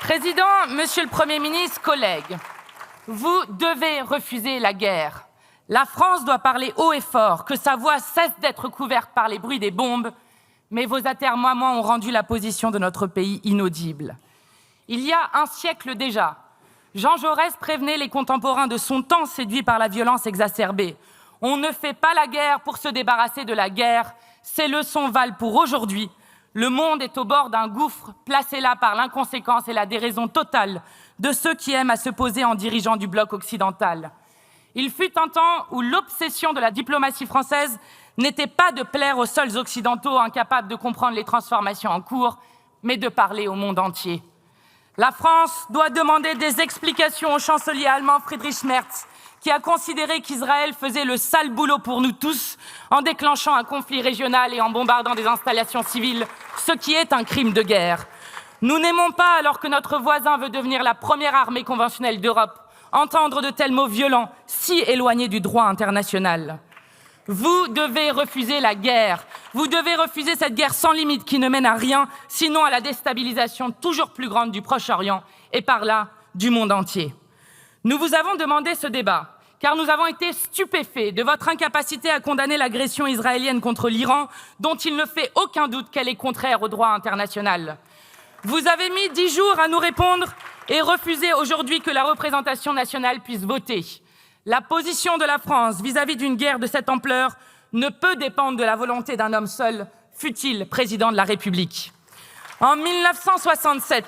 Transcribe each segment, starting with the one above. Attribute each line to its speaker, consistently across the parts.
Speaker 1: Président, Monsieur le Premier ministre, collègues, vous devez refuser la guerre. La France doit parler haut et fort, que sa voix cesse d'être couverte par les bruits des bombes, mais vos atermoiements ont rendu la position de notre pays inaudible. Il y a un siècle déjà, Jean Jaurès prévenait les contemporains de son temps séduits par la violence exacerbée. On ne fait pas la guerre pour se débarrasser de la guerre. Ces leçons valent pour aujourd'hui. Le monde est au bord d'un gouffre, placé là par l'inconséquence et la déraison totale de ceux qui aiment à se poser en dirigeant du bloc occidental. Il fut un temps où l'obsession de la diplomatie française n'était pas de plaire aux seuls occidentaux incapables de comprendre les transformations en cours, mais de parler au monde entier. La France doit demander des explications au chancelier allemand Friedrich Merz, qui a considéré qu'Israël faisait le sale boulot pour nous tous en déclenchant un conflit régional et en bombardant des installations civiles, ce qui est un crime de guerre. Nous n'aimons pas, alors que notre voisin veut devenir la première armée conventionnelle d'Europe, entendre de tels mots violents, si éloignés du droit international. Vous devez refuser la guerre. Vous devez refuser cette guerre sans limite qui ne mène à rien, sinon à la déstabilisation toujours plus grande du Proche-Orient et par là du monde entier. Nous vous avons demandé ce débat car nous avons été stupéfaits de votre incapacité à condamner l'agression israélienne contre l'Iran, dont il ne fait aucun doute qu'elle est contraire au droit international. Vous avez mis 10 jours à nous répondre et refusez aujourd'hui que la représentation nationale puisse voter. La position de la France vis-à-vis d'une guerre de cette ampleur ne peut dépendre de la volonté d'un homme seul, fût-il président de la République. En 1967,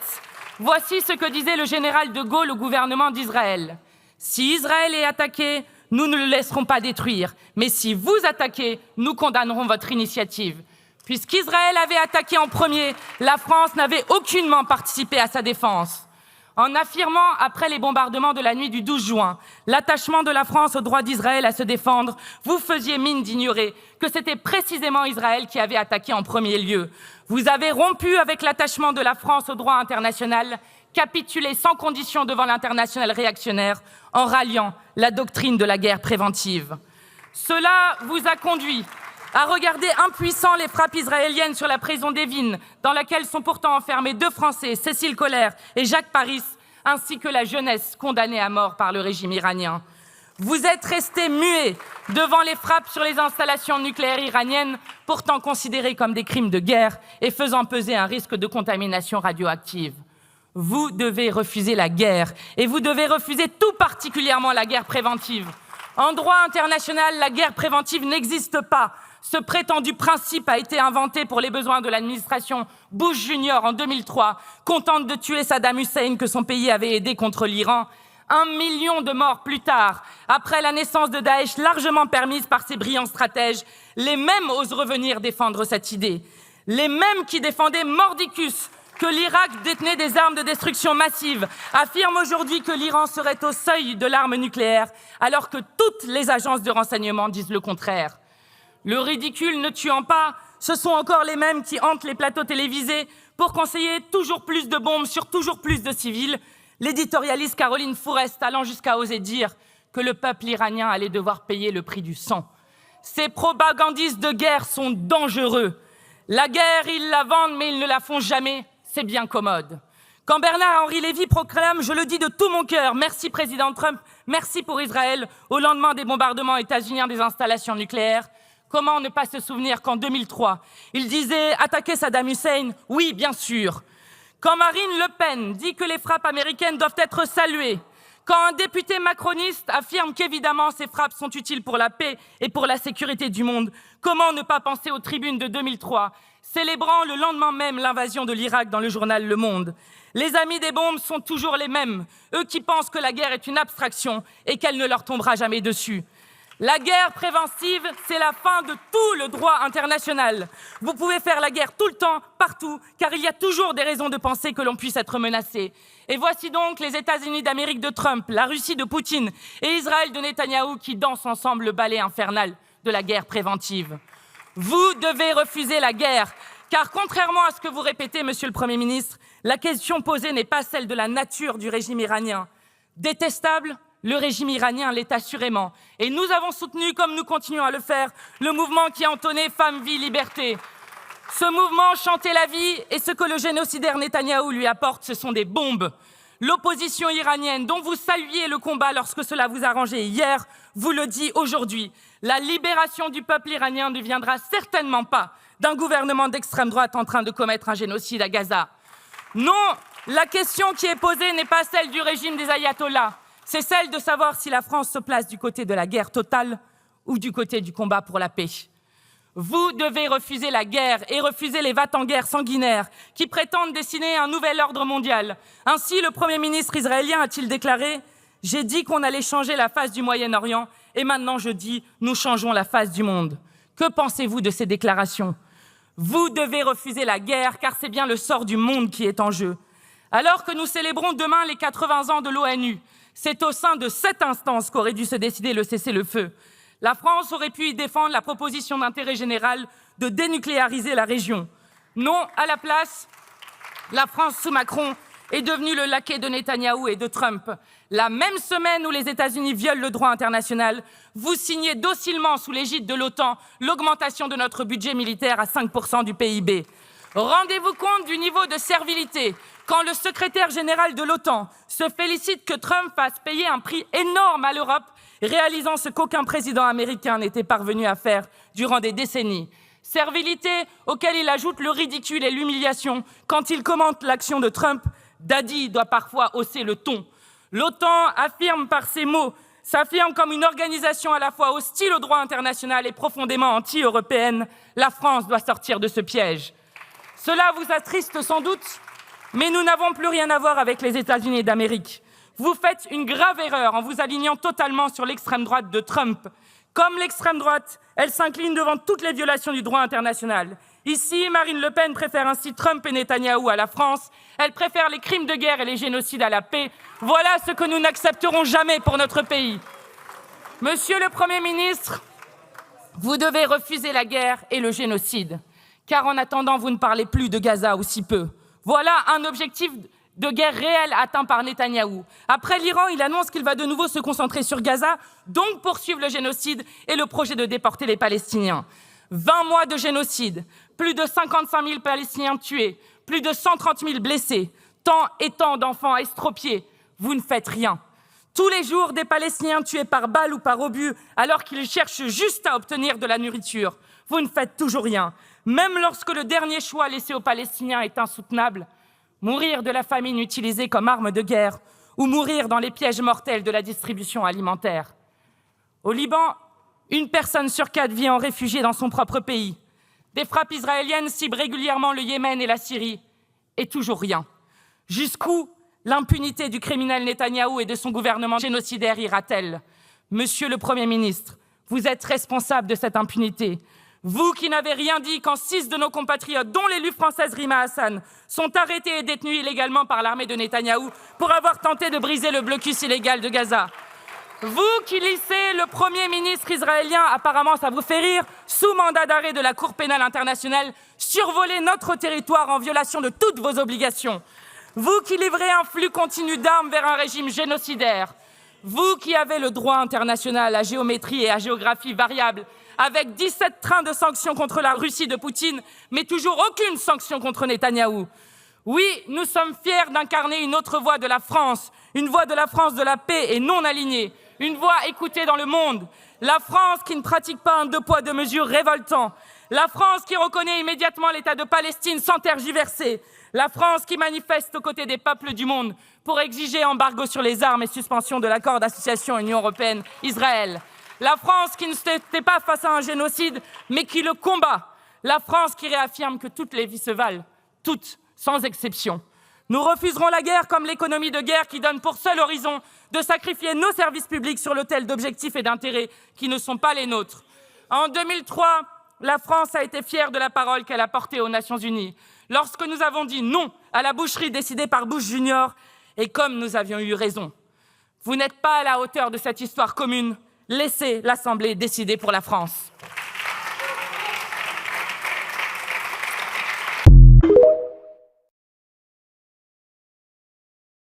Speaker 1: voici ce que disait le général de Gaulle au gouvernement d'Israël. Si Israël est attaqué, nous ne le laisserons pas détruire. Mais si vous attaquez, nous condamnerons votre initiative. Puisqu'Israël avait attaqué en premier, la France n'avait aucunement participé à sa défense. En affirmant, après les bombardements de la nuit du 12 juin, l'attachement de la France au droit d'Israël à se défendre, vous faisiez mine d'ignorer que c'était précisément Israël qui avait attaqué en premier lieu. Vous avez rompu avec l'attachement de la France au droit international, capitulé sans condition devant l'international réactionnaire en ralliant la doctrine de la guerre préventive. Cela vous a conduit à regarder impuissants les frappes israéliennes sur la prison d'Evin, dans laquelle sont pourtant enfermés 2 Français, Cécile Kohler et Jacques Paris, ainsi que la jeunesse condamnée à mort par le régime iranien. Vous êtes restés muets devant les frappes sur les installations nucléaires iraniennes, pourtant considérées comme des crimes de guerre et faisant peser un risque de contamination radioactive. Vous devez refuser la guerre et vous devez refuser tout particulièrement la guerre préventive. En droit international, la guerre préventive n'existe pas. Ce prétendu principe a été inventé pour les besoins de l'administration Bush Junior en 2003, contente de tuer Saddam Hussein que son pays avait aidé contre l'Iran. 1 million de morts plus tard, après la naissance de Daesh largement permise par ses brillants stratèges, les mêmes osent revenir défendre cette idée. Les mêmes qui défendaient mordicus que l'Irak détenait des armes de destruction massive, affirment aujourd'hui que l'Iran serait au seuil de l'arme nucléaire, alors que toutes les agences de renseignement disent le contraire. Le ridicule ne tuant pas, ce sont encore les mêmes qui hantent les plateaux télévisés pour conseiller toujours plus de bombes sur toujours plus de civils, l'éditorialiste Caroline Fourest allant jusqu'à oser dire que le peuple iranien allait devoir payer le prix du sang. Ces propagandistes de guerre sont dangereux. La guerre, ils la vendent, mais ils ne la font jamais. C'est bien commode. Quand Bernard-Henri Lévy proclame « Je le dis de tout mon cœur, merci président Trump, merci pour Israël » au lendemain des bombardements états-uniens des installations nucléaires, comment ne pas se souvenir qu'en 2003, il disait « Attaquer Saddam Hussein, oui, bien sûr ». Quand Marine Le Pen dit que les frappes américaines doivent être saluées, quand un député macroniste affirme qu'évidemment ces frappes sont utiles pour la paix et pour la sécurité du monde, comment ne pas penser aux tribunes de 2003, célébrant le lendemain même l'invasion de l'Irak dans le journal Le Monde. Les amis des bombes sont toujours les mêmes, eux qui pensent que la guerre est une abstraction et qu'elle ne leur tombera jamais dessus. La guerre préventive, c'est la fin de tout le droit international. Vous pouvez faire la guerre tout le temps, partout, car il y a toujours des raisons de penser que l'on puisse être menacé. Et voici donc les États-Unis d'Amérique de Trump, la Russie de Poutine et Israël de Netanyahou qui dansent ensemble le ballet infernal de la guerre préventive. Vous devez refuser la guerre, car contrairement à ce que vous répétez, Monsieur le Premier ministre, la question posée n'est pas celle de la nature du régime iranien. Détestable, le régime iranien l'est assurément. Et nous avons soutenu, comme nous continuons à le faire, le mouvement qui a entonné « Femmes, vie, liberté ». Ce mouvement chantait la vie et ce que le génocidaire Netanyahou lui apporte, ce sont des bombes. L'opposition iranienne, dont vous saluiez le combat lorsque cela vous arrangeait hier, vous le dit aujourd'hui. La libération du peuple iranien ne viendra certainement pas d'un gouvernement d'extrême droite en train de commettre un génocide à Gaza. Non, la question qui est posée n'est pas celle du régime des ayatollahs, c'est celle de savoir si la France se place du côté de la guerre totale ou du côté du combat pour la paix. Vous devez refuser la guerre et refuser les va-t-en-guerre sanguinaires qui prétendent dessiner un nouvel ordre mondial. Ainsi, le Premier ministre israélien a-t-il déclaré « J'ai dit qu'on allait changer la face du Moyen-Orient et maintenant je dis « Nous changeons la face du monde ». Que pensez-vous de ces déclarations? Vous devez refuser la guerre car c'est bien le sort du monde qui est en jeu. Alors que nous célébrons demain les 80 ans de l'ONU, c'est au sein de cette instance qu'aurait dû se décider le cessez-le-feu. La France aurait pu y défendre la proposition d'intérêt général de dénucléariser la région. Non, à la place, la France sous Macron est devenue le laquais de Netanyahou et de Trump. La même semaine où les États-Unis violent le droit international, vous signez docilement sous l'égide de l'OTAN l'augmentation de notre budget militaire à 5% du PIB. Rendez-vous compte du niveau de servilité quand le secrétaire général de l'OTAN se félicite que Trump fasse payer un prix énorme à l'Europe, réalisant ce qu'aucun président américain n'était parvenu à faire durant des décennies. Servilité auquel il ajoute le ridicule et l'humiliation quand il commente l'action de Trump. Dadi doit parfois hausser le ton. L'OTAN affirme par ces mots, s'affirme comme une organisation à la fois hostile au droit international et profondément anti-européenne. La France doit sortir de ce piège. Cela vous attriste sans doute, mais nous n'avons plus rien à voir avec les États-Unis d'Amérique. Vous faites une grave erreur en vous alignant totalement sur l'extrême droite de Trump. Comme l'extrême droite, elle s'incline devant toutes les violations du droit international. Ici, Marine Le Pen préfère ainsi Trump et Netanyahou à la France. Elle préfère les crimes de guerre et les génocides à la paix. Voilà ce que nous n'accepterons jamais pour notre pays. Monsieur le Premier ministre, vous devez refuser la guerre et le génocide. Car en attendant, vous ne parlez plus de Gaza ou si peu. Voilà un objectif de guerre réelle atteint par Netanyahou. Après l'Iran, il annonce qu'il va de nouveau se concentrer sur Gaza, donc poursuivre le génocide et le projet de déporter les Palestiniens. 20 mois de génocide, plus de 55 000 Palestiniens tués, plus de 130 000 blessés, tant et tant d'enfants estropiés. Vous ne faites rien. Tous les jours, des Palestiniens tués par balle ou par obus, alors qu'ils cherchent juste à obtenir de la nourriture. Vous ne faites toujours rien. Même lorsque le dernier choix laissé aux Palestiniens est insoutenable, mourir de la famine utilisée comme arme de guerre ou mourir dans les pièges mortels de la distribution alimentaire. Au Liban, 1 personne sur 4 vit en réfugié dans son propre pays. Des frappes israéliennes ciblent régulièrement le Yémen et la Syrie. Et toujours rien. Jusqu'où l'impunité du criminel Netanyahou et de son gouvernement génocidaire ira-t-elle? Monsieur le Premier ministre, vous êtes responsable de cette impunité. Vous qui n'avez rien dit quand 6 de nos compatriotes, dont l'élu française Rima Hassan, sont arrêtés et détenus illégalement par l'armée de Netanyahou pour avoir tenté de briser le blocus illégal de Gaza. Vous qui laissez le Premier ministre israélien, apparemment ça vous fait rire, sous mandat d'arrêt de la Cour pénale internationale, survoler notre territoire en violation de toutes vos obligations. Vous qui livrez un flux continu d'armes vers un régime génocidaire. Vous qui avez le droit international à géométrie et à géographie variable, avec 17 trains de sanctions contre la Russie de Poutine, mais toujours aucune sanction contre Netanyahou. Oui, nous sommes fiers d'incarner une autre voix de la France, une voix de la France de la paix et non alignée, une voix écoutée dans le monde. La France qui ne pratique pas un 2 poids 2 mesures révoltant. La France qui reconnaît immédiatement l'État de Palestine sans tergiverser. La France qui manifeste aux côtés des peuples du monde pour exiger embargo sur les armes et suspension de l'accord d'association Union européenne-Israël. La France qui ne s'était pas face à un génocide, mais qui le combat. La France qui réaffirme que toutes les vies se valent, toutes, sans exception. Nous refuserons la guerre comme l'économie de guerre qui donne pour seul horizon de sacrifier nos services publics sur l'autel d'objectifs et d'intérêts qui ne sont pas les nôtres. En 2003, la France a été fière de la parole qu'elle a portée aux Nations Unies, lorsque nous avons dit non à la boucherie décidée par Bush Junior, et comme nous avions eu raison. Vous n'êtes pas à la hauteur de cette histoire commune. Laissez l'Assemblée décider pour la France.